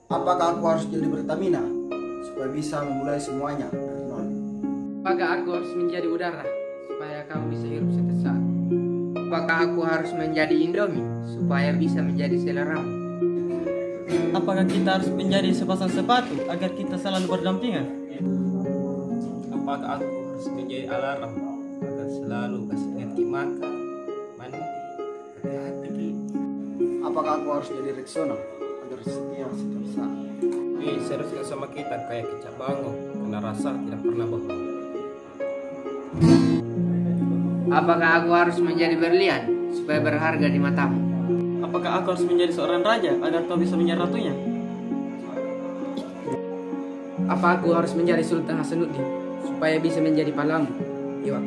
Apakah aku harus jadi Pertamina supaya bisa memulai semuanya dari nol? Apakah aku harus menjadi udara supaya kamu bisa hidup sesaat? Apakah aku harus menjadi Indomie supaya bisa menjadi seleramu? Apakah kita harus menjadi sepasang sepatu agar kita selalu berdampingan? Apakah aku harus menjadi alarm agar selalu kasih ingat makan, mandi, hati-hati Ki? Apakah aku harus jadi Rexona agar setia setiap saat? Seharusnya sama kita kayak kecap bango, karena rasa tidak pernah bohong. Apakah aku harus menjadi berlian supaya berharga di matamu? Apakah aku harus menjadi seorang raja agar kau bisa menjadi ratunya? Apa aku harus menjadi Sultan Hasanuddin supaya bisa menjadi palamu? Iwak.